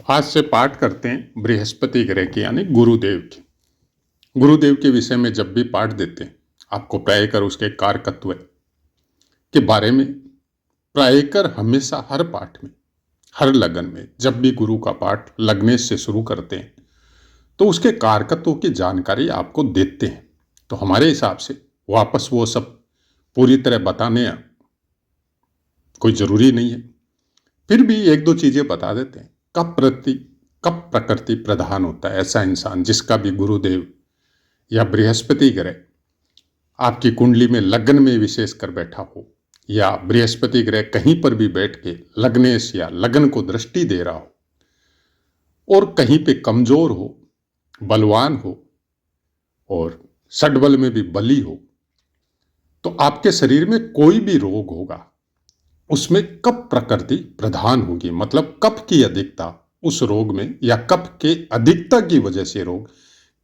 आज से पाठ करते हैं बृहस्पति ग्रह की यानी गुरुदेव की। गुरुदेव के विषय में जब भी पाठ देते हैं आपको प्रायकर उसके कारकत्व के बारे में प्रायकर हमेशा हर पाठ में हर लगन में जब भी गुरु का पाठ लगने से शुरू करते हैं तो उसके कारकत्वों की जानकारी आपको देते हैं। तो हमारे हिसाब से वापस वो सब पूरी तरह बताने कोई ज़रूरी नहीं है, फिर भी एक दो चीज़ें बता देते हैं। कब प्रकृति प्रधान होता है ऐसा इंसान जिसका भी गुरुदेव या बृहस्पति ग्रह आपकी कुंडली में लग्न में विशेष कर बैठा हो या बृहस्पति ग्रह कहीं पर भी बैठ के लग्नेश या लगन को दृष्टि दे रहा हो और कहीं पे कमजोर हो, बलवान हो और षड्बल में भी बली हो, तो आपके शरीर में कोई भी रोग होगा उसमें कप प्रकृति प्रधान होगी। मतलब कप की अधिकता उस रोग में या कप के अधिकता की वजह से रोग,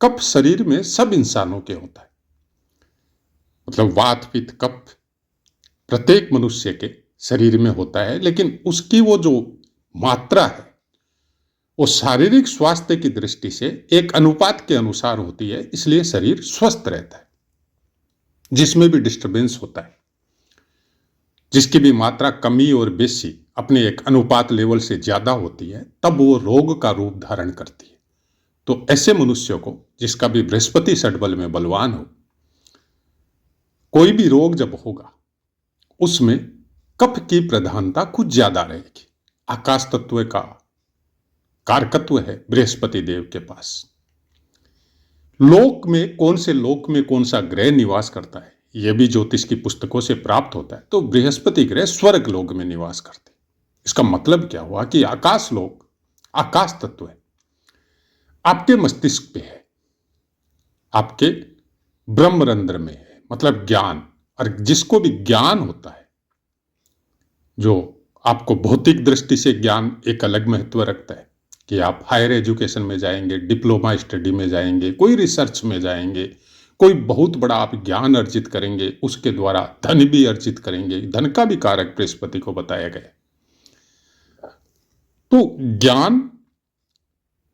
कप शरीर में सब इंसानों के होता है। मतलब वात पित्त कफ प्रत्येक मनुष्य के शरीर में होता है, लेकिन उसकी वो जो मात्रा है वो शारीरिक स्वास्थ्य की दृष्टि से एक अनुपात के अनुसार होती है, इसलिए शरीर स्वस्थ रहता है। जिसमें भी डिस्टरबेंस होता है, जिसकी भी मात्रा कमी और बेसी अपने एक अनुपात लेवल से ज्यादा होती है, तब वो रोग का रूप धारण करती है। तो ऐसे मनुष्यों को जिसका भी बृहस्पति षड्बल में बलवान हो, कोई भी रोग जब होगा उसमें कफ की प्रधानता कुछ ज्यादा रहेगी। आकाश तत्व का कारकत्व है बृहस्पति देव के पास। लोक में कौन सा ग्रह निवास करता है यह भी ज्योतिष की पुस्तकों से प्राप्त होता है। तो बृहस्पति ग्रह स्वर्ग लोक में निवास करते हैं। इसका मतलब क्या हुआ कि आकाश लोक आकाश तत्व है, आपके मस्तिष्क पे है, आपके ब्रह्मरंध्र में है, मतलब ज्ञान। और जिसको भी ज्ञान होता है, जो आपको भौतिक दृष्टि से ज्ञान एक अलग महत्व रखता है कि आप हायर एजुकेशन में जाएंगे, डिप्लोमा स्टडी में जाएंगे, कोई रिसर्च में जाएंगे, कोई बहुत बड़ा आप ज्ञान अर्जित करेंगे, उसके द्वारा धन भी अर्जित करेंगे। धन का भी कारक बृहस्पति को बताया गया। तो ज्ञान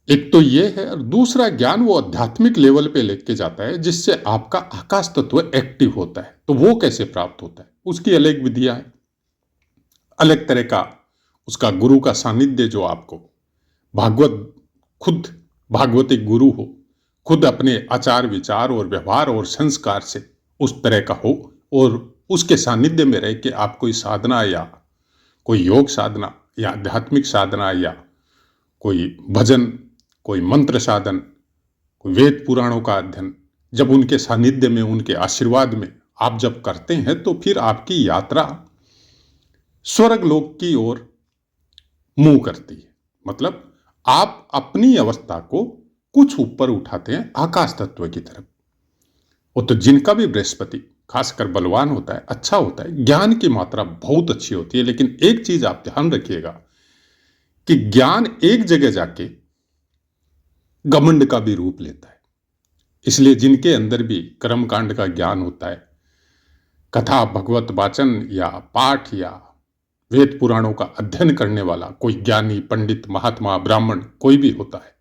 एक तो ये है, और दूसरा ज्ञान वो आध्यात्मिक लेवल पे लेके जाता है जिससे आपका आकाश तत्व एक्टिव होता है। तो वो कैसे प्राप्त होता है, उसकी अलग विधियां है, अलग तरह का उसका गुरु का सानिध्य जो आपको खुद भागवतिक गुरु हो, खुद अपने आचार विचार और व्यवहार और संस्कार से उस तरह का हो और उसके सानिध्य में रह के आप कोई साधना या कोई योग साधना या आध्यात्मिक साधना या कोई भजन, कोई मंत्र साधन, कोई वेद पुराणों का अध्ययन, जब उनके सानिध्य में, उनके आशीर्वाद में आप जब करते हैं तो फिर आपकी यात्रा स्वर्ग लोक की ओर मुंह करती है। मतलब आप अपनी अवस्था को कुछ ऊपर उठाते हैं आकाश तत्व की तरफ। वो तो जिनका भी बृहस्पति खासकर बलवान होता है, अच्छा होता है, ज्ञान की मात्रा बहुत अच्छी होती है। लेकिन एक चीज आप ध्यान रखिएगा कि ज्ञान एक जगह जाके घमंड का भी रूप लेता है। इसलिए जिनके अंदर भी कर्मकांड का ज्ञान होता है, कथा भगवत वाचन या पाठ या वेद पुराणों का अध्ययन करने वाला कोई ज्ञानी पंडित महात्मा ब्राह्मण कोई भी होता है,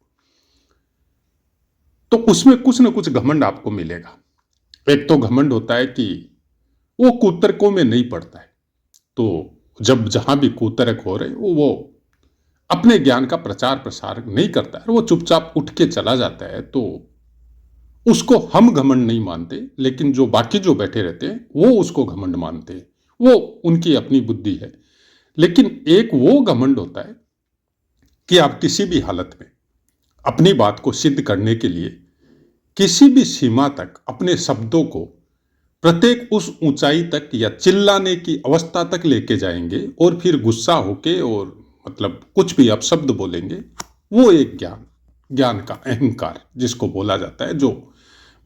तो उसमें कुछ न कुछ घमंड आपको मिलेगा। एक तो घमंड होता है कि वो कुतर्कों में नहीं पड़ता है। तो जब जहां भी कुतर्क हो रहे वो अपने ज्ञान का प्रचार प्रसार नहीं करता है, वो चुपचाप उठ के चला जाता है। तो उसको हम घमंड नहीं मानते, लेकिन जो बाकी जो बैठे रहते हैं वो उसको घमंड मानते हैं। वो उनकी अपनी बुद्धि है। लेकिन एक वो घमंड होता है कि आप किसी भी हालत में अपनी बात को सिद्ध करने के लिए किसी भी सीमा तक अपने शब्दों को प्रत्येक उस ऊंचाई तक या चिल्लाने की अवस्था तक लेके जाएंगे और फिर गुस्सा होके और मतलब कुछ भी अपशब्द बोलेंगे। वो एक ज्ञान का अहंकार जिसको बोला जाता है, जो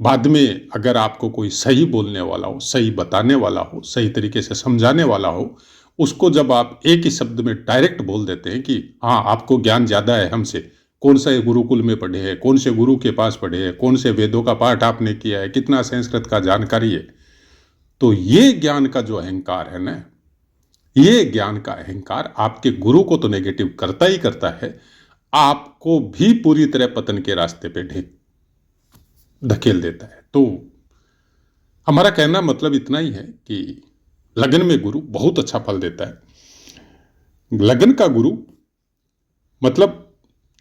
बाद में अगर आपको कोई सही बोलने वाला हो, सही बताने वाला हो, सही तरीके से समझाने वाला हो, उसको जब आप एक ही शब्द में डायरेक्ट बोल देते हैं कि हाँ आपको ज्ञान ज्यादा है हमसे, कौन सा गुरुकुल में पढ़े हैं, कौन से गुरु के पास पढ़े हैं, कौन से वेदों का पाठ आपने किया है, कितना संस्कृत का जानकारी है, तो ये ज्ञान का जो अहंकार है ना, ये ज्ञान का अहंकार आपके गुरु को तो नेगेटिव करता ही करता है, आपको भी पूरी तरह पतन के रास्ते पे धकेल देता है। तो हमारा कहना मतलब इतना ही है कि लगन में गुरु बहुत अच्छा फल देता है। लगन का गुरु मतलब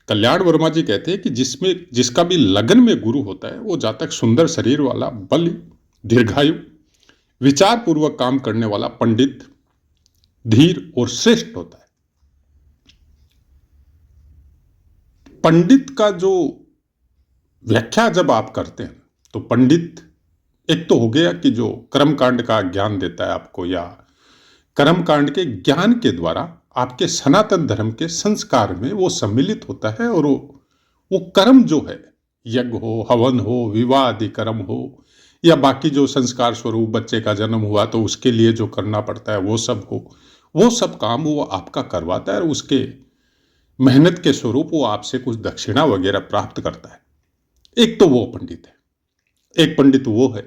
कल्याण वर्मा जी कहते हैं कि जिसका भी लगन में गुरु होता है वो जातक सुंदर शरीर वाला, बल, दीर्घायु, विचार पूर्वक काम करने वाला, पंडित, धीर और श्रेष्ठ होता है। पंडित का जो व्याख्या जब आप करते हैं तो पंडित एक तो हो गया कि जो कर्मकांड का ज्ञान देता है आपको, या कर्मकांड के ज्ञान के द्वारा आपके सनातन धर्म के संस्कार में वो सम्मिलित होता है, और वो कर्म जो है, यज्ञ हो, हवन हो, विवाह आदि कर्म हो, या बाकी जो संस्कार स्वरूप बच्चे का जन्म हुआ तो उसके लिए जो करना पड़ता है वो सब हो, वो सब काम वो आपका करवाता है, और उसके मेहनत के स्वरूप वो आपसे कुछ दक्षिणा वगैरह प्राप्त करता है। एक तो वो पंडित है। एक पंडित वो है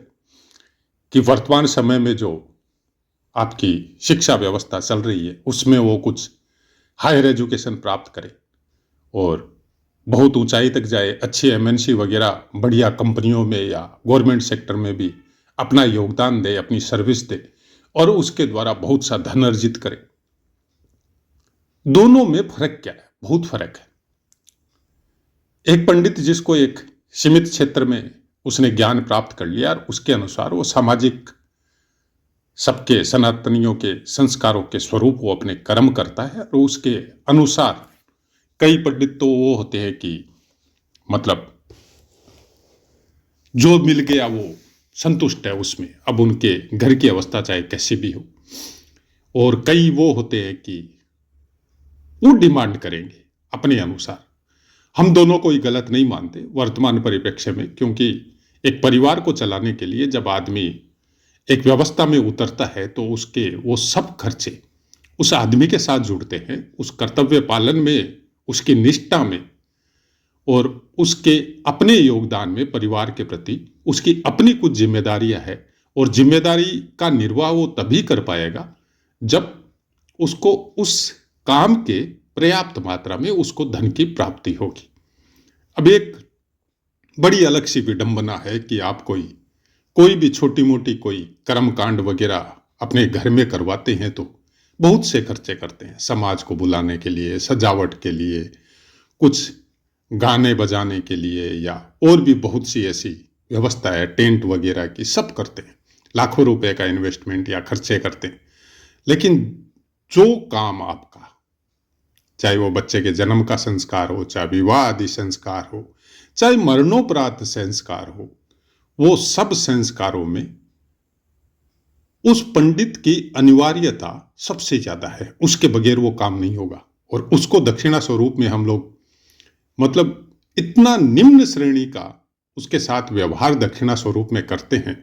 कि वर्तमान समय में जो आपकी शिक्षा व्यवस्था चल रही है उसमें वो कुछ हायर एजुकेशन प्राप्त करे और बहुत ऊंचाई तक जाए, अच्छी एमएनसी वगैरह बढ़िया कंपनियों में या गवर्नमेंट सेक्टर में भी अपना योगदान दे, अपनी सर्विस दे, और उसके द्वारा बहुत सा धन अर्जित करे। दोनों में फर्क क्या है? बहुत फर्क है। एक पंडित जिसको एक सीमित क्षेत्र में उसने ज्ञान प्राप्त कर लिया और उसके अनुसार वो सामाजिक सबके सनातनियों के संस्कारों के स्वरूप वो अपने कर्म करता है, और उसके अनुसार कई पंडित तो वो होते हैं कि मतलब जो मिल गया वो संतुष्ट है उसमें, अब उनके घर की अवस्था चाहे कैसी भी हो। और कई वो होते हैं कि वो डिमांड करेंगे अपने अनुसार। हम दोनों कोई गलत नहीं मानते वर्तमान परिप्रेक्ष्य में, क्योंकि एक परिवार को चलाने के लिए जब आदमी एक व्यवस्था में उतरता है तो उसके वो सब खर्चे उस आदमी के साथ जुड़ते हैं, उस कर्तव्य पालन में, उसकी निष्ठा में, और उसके अपने योगदान में परिवार के प्रति उसकी अपनी कुछ जिम्मेदारियां हैं। और जिम्मेदारी का निर्वाह वो तभी कर पाएगा जब उसको उस काम के पर्याप्त मात्रा में उसको धन की प्राप्ति होगी। अब एक बड़ी अलग सी विडंबना है कि आप कोई भी छोटी मोटी कोई कर्मकांड वगैरह अपने घर में करवाते हैं तो बहुत से खर्चे करते हैं, समाज को बुलाने के लिए, सजावट के लिए, कुछ गाने बजाने के लिए, या और भी बहुत सी ऐसी व्यवस्था है टेंट वगैरह की, सब करते हैं, लाखों रुपए का इन्वेस्टमेंट या खर्चे करते हैं। लेकिन जो काम आपका, चाहे वो बच्चे के जन्म का संस्कार हो, चाहे विवाह आदि संस्कार हो, चाहे मरणोपरांत संस्कार हो, वो सब संस्कारों में उस पंडित की अनिवार्यता सबसे ज्यादा है। उसके बगैर वो काम नहीं होगा। और उसको दक्षिणा स्वरूप में हम लोग मतलब इतना निम्न श्रेणी का उसके साथ व्यवहार दक्षिणा स्वरूप में करते हैं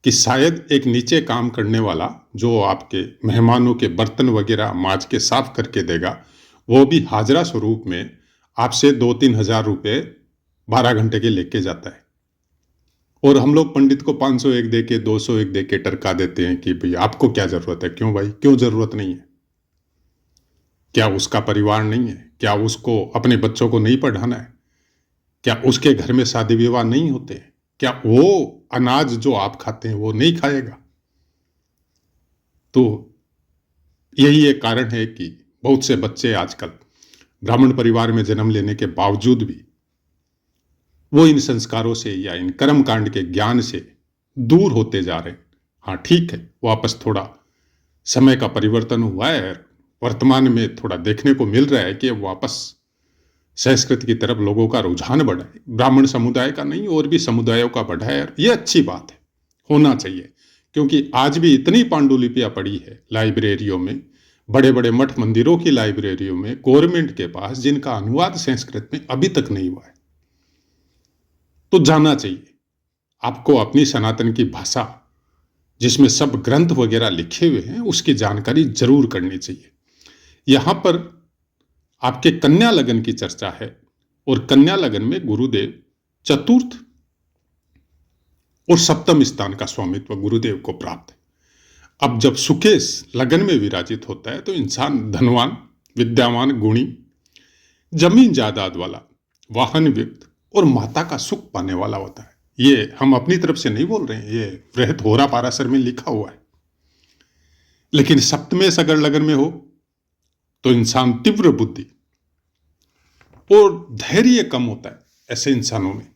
कि शायद एक नीचे काम करने वाला जो आपके मेहमानों के बर्तन वगैरह मांज के साफ करके देगा, वो भी हाजरा स्वरूप में आपसे 2-3 हजार रुपये 12 घंटे के लेके जाता है। और हम लोग पंडित को 501 दे के 201 दे के टरका देते हैं कि भाई आपको क्या जरूरत है? क्यों भाई, क्यों जरूरत नहीं है? क्या उसका परिवार नहीं है? क्या उसको अपने बच्चों को नहीं पढ़ाना है? क्या उसके घर में शादी विवाह नहीं होते? क्या वो अनाज जो आप खाते हैं वो नहीं खाएगा? तो यही एक कारण है कि बहुत से बच्चे आजकल ब्राह्मण परिवार में जन्म लेने के बावजूद भी वो इन संस्कारों से या इन कर्मकांड के ज्ञान से दूर होते जा रहे हैं। हाँ ठीक है, वापस थोड़ा समय का परिवर्तन हुआ है, वर्तमान में थोड़ा देखने को मिल रहा है कि वापस संस्कृत की तरफ लोगों का रुझान बढ़ा है। ब्राह्मण समुदाय का नहीं, और भी समुदायों का बढ़ा है। ये अच्छी बात है, होना चाहिए, क्योंकि आज भी इतनी पांडुलिपियां पड़ी है लाइब्रेरियों में, बड़े बड़े मठ मंदिरों की लाइब्रेरियों में, गवर्नमेंट के पास, जिनका अनुवाद संस्कृत में अभी तक नहीं हुआ है। तो जाना चाहिए आपको अपनी सनातन की भाषा, जिसमें सब ग्रंथ वगैरह लिखे हुए हैं, उसकी जानकारी जरूर करनी चाहिए। यहां पर आपके कन्या लगन की चर्चा है, और कन्या लगन में गुरुदेव चतुर्थ और सप्तम स्थान का स्वामित्व गुरुदेव को प्राप्त है। अब जब सुकेश लगन में विराजित होता है तो इंसान धनवान, विद्यावान, गुणी, जमीन जायदाद वाला, वाहन युक्त और माता का सुख पाने वाला होता है। ये हम अपनी तरफ से नहीं बोल रहे हैं, ये बृहत होरा पाराशर में लिखा हुआ है। लेकिन सप्तमें अगर लगन में हो तो इंसान तीव्र बुद्धि और धैर्य कम होता है। ऐसे इंसानों में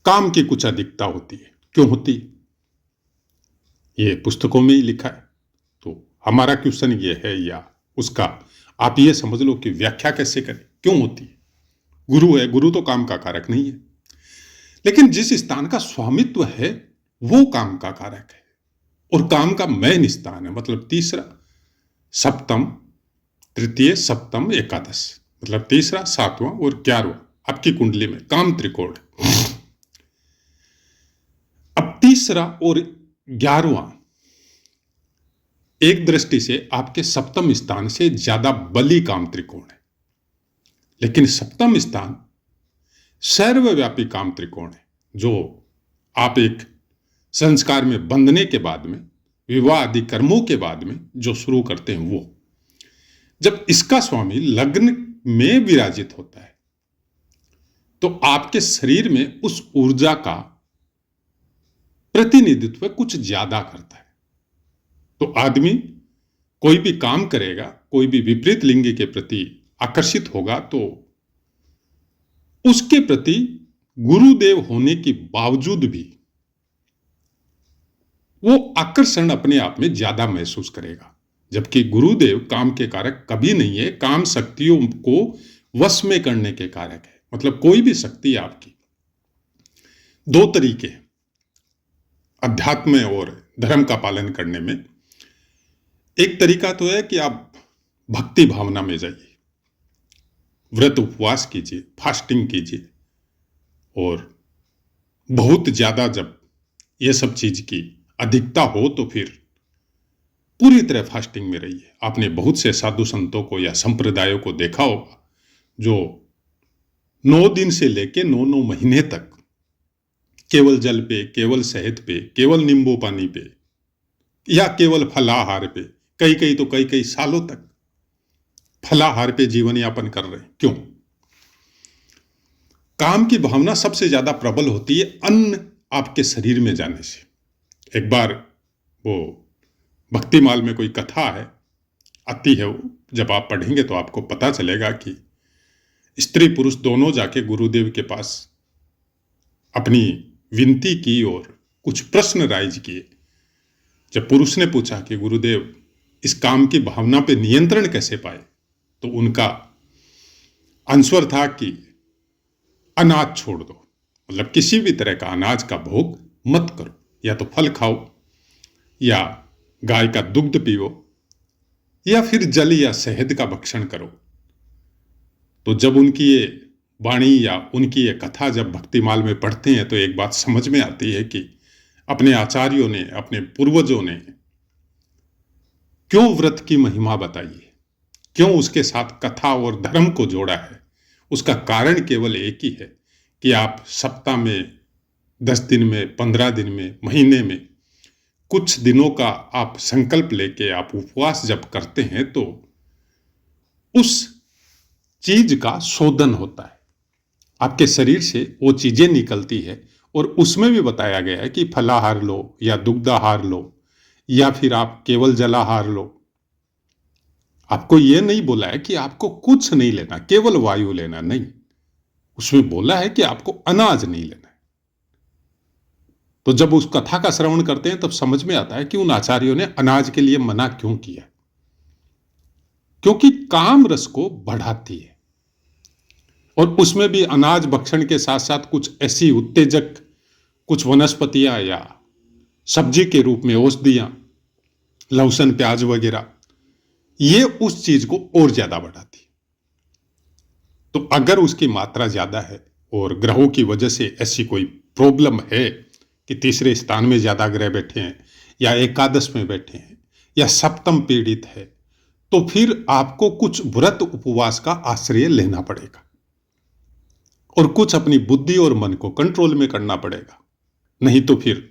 काम की कुछ अधिकता होती है। क्यों होती है? ये पुस्तकों में ही लिखा है। तो हमारा क्वेश्चन ये है, या उसका आप ये समझ लो कि व्याख्या कैसे करें, क्यों होती है? गुरु है, गुरु तो काम का कारक नहीं है, लेकिन जिस स्थान का स्वामित्व है वो काम का कारक है और काम का मेन स्थान है। मतलब तीसरा, सप्तम, तृतीय, सप्तम, एकादश, मतलब तीसरा, सातवां और 11वां आपकी कुंडली में काम त्रिकोण है। अब तीसरा और 11वां एक दृष्टि से आपके सप्तम स्थान से ज्यादा बली काम त्रिकोण है, लेकिन सप्तम स्थान सर्वव्यापी काम त्रिकोण है, जो आप एक संस्कार में बंधने के बाद में, विवाह आदि कर्मों के बाद में जो शुरू करते हैं, वो जब इसका स्वामी लग्न में विराजित होता है तो आपके शरीर में उस ऊर्जा का प्रतिनिधित्व कुछ ज्यादा करता है। तो आदमी कोई भी काम करेगा, कोई भी विपरीत लिंग के प्रति आकर्षित होगा तो उसके प्रति गुरुदेव होने के बावजूद भी वो आकर्षण अपने आप में ज्यादा महसूस करेगा, जबकि गुरुदेव काम के कारक कभी नहीं है, काम शक्तियों को वश में करने के कारक है। मतलब कोई भी शक्ति आपकी, दो तरीके हैं अध्यात्म और धर्म का पालन करने में। एक तरीका तो है कि आप भक्ति भावना में जाइए, व्रत उपवास कीजिए, फास्टिंग कीजिए, और बहुत ज्यादा जब ये सब चीज की अधिकता हो तो फिर पूरी तरह फास्टिंग में रहिए। आपने बहुत से साधु संतों को या संप्रदायों को देखा होगा जो 9 दिन से लेके 9 महीने तक केवल जल पे, केवल शहद पे, केवल नींबू पानी पे या केवल फलाहार पे, कई तो कई सालों तक फलाहार पे जीवन यापन कर रहे हैं। क्यों? काम की भावना सबसे ज्यादा प्रबल होती है अन्न आपके शरीर में जाने से। एक बार वो भक्तिमाल में कोई कथा है, आती है, वो जब आप पढ़ेंगे तो आपको पता चलेगा कि स्त्री पुरुष दोनों जाके गुरुदेव के पास अपनी विनती की और कुछ प्रश्न राइज किए। जब पुरुष ने पूछा कि गुरुदेव इस काम की भावना पे नियंत्रण कैसे पाए, तो उनका आंसर था कि अनाज छोड़ दो, मतलब किसी भी तरह का अनाज का भोग मत करो, या तो फल खाओ या गाय का दुग्ध पियो या फिर जल या शहद का भक्षण करो। तो जब उनकी ये वाणी या उनकी ये कथा जब भक्तिमाल में पढ़ते हैं तो एक बात समझ में आती है कि अपने आचार्यों ने, अपने पूर्वजों ने क्यों व्रत की महिमा बताई है, क्यों उसके साथ कथा और धर्म को जोड़ा है। उसका कारण केवल एक ही है कि आप सप्ताह में, 10 दिन में, 15 दिन में, महीने में कुछ दिनों का आप संकल्प लेके आप उपवास जब करते हैं तो उस चीज का शोधन होता है, आपके शरीर से वो चीजें निकलती है। और उसमें भी बताया गया है कि फलाहार लो या दुग्धाहार लो या फिर आप केवल जलाहार लो। आपको ये नहीं बोला है कि आपको कुछ नहीं लेना, केवल वायु लेना, नहीं। उसमें बोला है कि आपको अनाज नहीं लेना है। तो जब उस कथा का श्रवण करते हैं तब समझ में आता है कि उन आचार्यों ने अनाज के लिए मना क्यों किया। क्योंकि काम रस को बढ़ाती है, और उसमें भी अनाज भक्षण के साथ साथ कुछ ऐसी उत्तेजक, कुछ वनस्पतियां या सब्जी के रूप में औषधियां, लहसुन, प्याज वगैरह, ये उस चीज को और ज्यादा बढ़ाती है। तो अगर उसकी मात्रा ज्यादा है और ग्रहों की वजह से ऐसी कोई प्रॉब्लम है कि तीसरे स्थान में ज्यादा ग्रह बैठे हैं या एकादश में बैठे हैं या सप्तम पीड़ित है, तो फिर आपको कुछ व्रत उपवास का आश्रय लेना पड़ेगा और कुछ अपनी बुद्धि और मन को कंट्रोल में करना पड़ेगा। नहीं तो फिर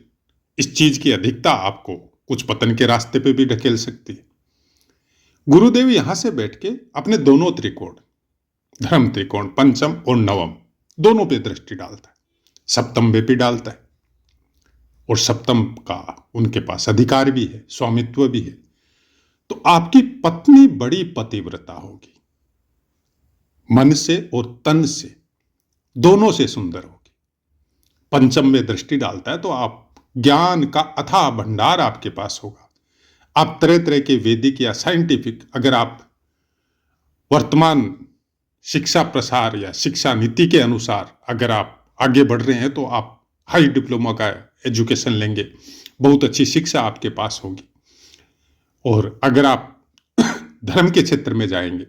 इस चीज की अधिकता आपको कुछ पतन के रास्ते पे भी ढकेल सकती है। गुरुदेव यहां से बैठ के अपने दोनों त्रिकोण, धर्म त्रिकोण पंचम और नवम दोनों पे दृष्टि डालता है, सप्तम पे भी डालता है, और सप्तम का उनके पास अधिकार भी है, स्वामित्व भी है। तो आपकी पत्नी बड़ी पतिव्रता होगी, मन से और तन से दोनों से सुंदर होगी। पंचम में दृष्टि डालता है तो आप ज्ञान का अथाह भंडार आपके पास होगा। आप तरह तरह के वैदिक या साइंटिफिक, अगर आप वर्तमान शिक्षा प्रसार या शिक्षा नीति के अनुसार अगर आप आगे बढ़ रहे हैं तो आप हाई डिप्लोमा का एजुकेशन लेंगे, बहुत अच्छी शिक्षा आपके पास होगी। और अगर आप धर्म के क्षेत्र में जाएंगे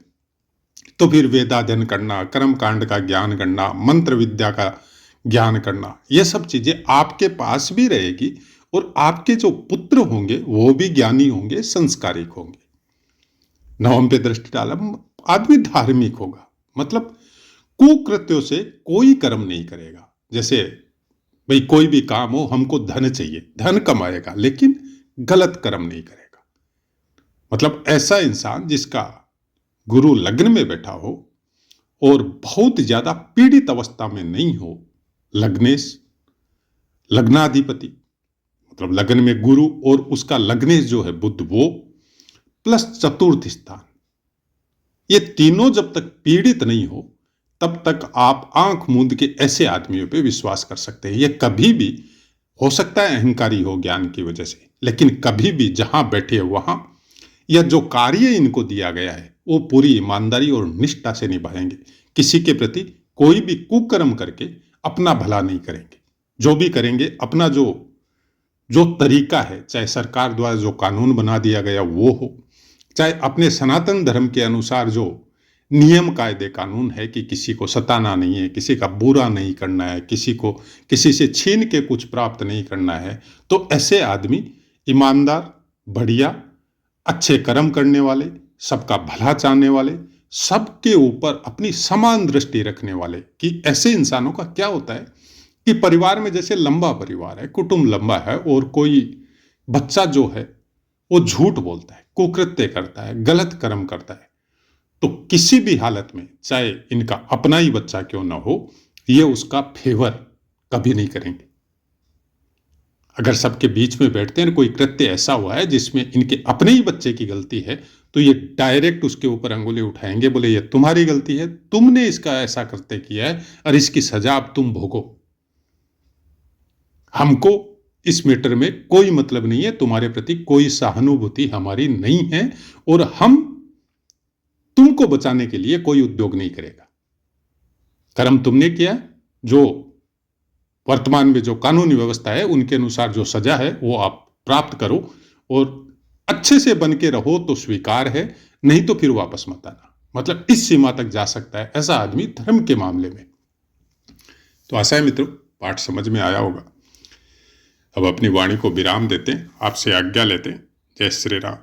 तो फिर वेदाध्ययन करना, कर्म कांड का ज्ञान करना, मंत्र विद्या का ज्ञान करना, ये सब चीजें आपके पास भी रहेगी और आपके जो पुत्र होंगे वो भी ज्ञानी होंगे, संस्कारिक होंगे। नवम पे दृष्टि डाला, आदमी धार्मिक होगा, मतलब कुकृत्यों से कोई कर्म नहीं करेगा। जैसे भाई कोई भी काम हो, हमको धन चाहिए, धन कमाएगा लेकिन गलत कर्म नहीं करेगा। मतलब ऐसा इंसान जिसका गुरु लग्न में बैठा हो और बहुत ज्यादा पीड़ित अवस्था में नहीं हो, लग्नेश लग्नाधिपति, मतलब लग्न में गुरु और उसका लग्नेश जो है बुध, वो प्लस चतुर्थ स्थान, ये तीनों जब तक पीड़ित नहीं हो तब तक आप आंख मूंद के ऐसे आदमियों पे विश्वास कर सकते हैं। ये कभी भी हो सकता है अहंकारी हो ज्ञान की वजह से, लेकिन कभी भी जहां बैठे वहां या जो कार्य इनको दिया गया है वो पूरी ईमानदारी और निष्ठा से निभाएंगे। किसी के प्रति कोई भी कुकर्म करके अपना भला नहीं करेंगे। जो भी करेंगे अपना जो जो तरीका है, चाहे सरकार द्वारा जो कानून बना दिया गया वो हो, चाहे अपने सनातन धर्म के अनुसार जो नियम कायदे कानून है कि किसी को सताना नहीं है, किसी का बुरा नहीं करना है, किसी को किसी से छीन के कुछ प्राप्त नहीं करना है, तो ऐसे आदमी ईमानदार, बढ़िया, अच्छे कर्म करने वाले, सबका भला चाहने वाले, सबके ऊपर अपनी समान दृष्टि रखने वाले। कि ऐसे इंसानों का क्या होता है कि परिवार में जैसे लंबा परिवार है, कुटुंब लंबा है, और कोई बच्चा जो है वो झूठ बोलता है, कुकृत्य करता है, गलत कर्म करता है, तो किसी भी हालत में चाहे इनका अपना ही बच्चा क्यों ना हो, ये उसका फेवर कभी नहीं करेंगे। अगर सबके बीच में बैठते हैं, कोई कृत्य ऐसा हुआ है जिसमें इनके अपने ही बच्चे की गलती है, तो ये डायरेक्ट उसके ऊपर अंगुली उठाएंगे, बोले ये तुम्हारी गलती है, तुमने इसका ऐसा कृत्य किया है और इसकी सजा अब तुम भोगो। हमको इस मैटर में कोई मतलब नहीं है, तुम्हारे प्रति कोई सहानुभूति हमारी नहीं है, और हम तुमको बचाने के लिए कोई उद्योग नहीं करेगा। कर्म तुमने किया, जो वर्तमान में जो कानूनी व्यवस्था है उनके अनुसार जो सजा है वो आप प्राप्त करो, और अच्छे से बन के रहो तो स्वीकार है, नहीं तो फिर वापस मत आना। मतलब इस सीमा तक जा सकता है ऐसा आदमी धर्म के मामले में। तो आशा है मित्रों पाठ समझ में आया होगा। अब अपनी वाणी को विराम देते हैं, आपसे आज्ञा लेते हैं। जय श्री राम।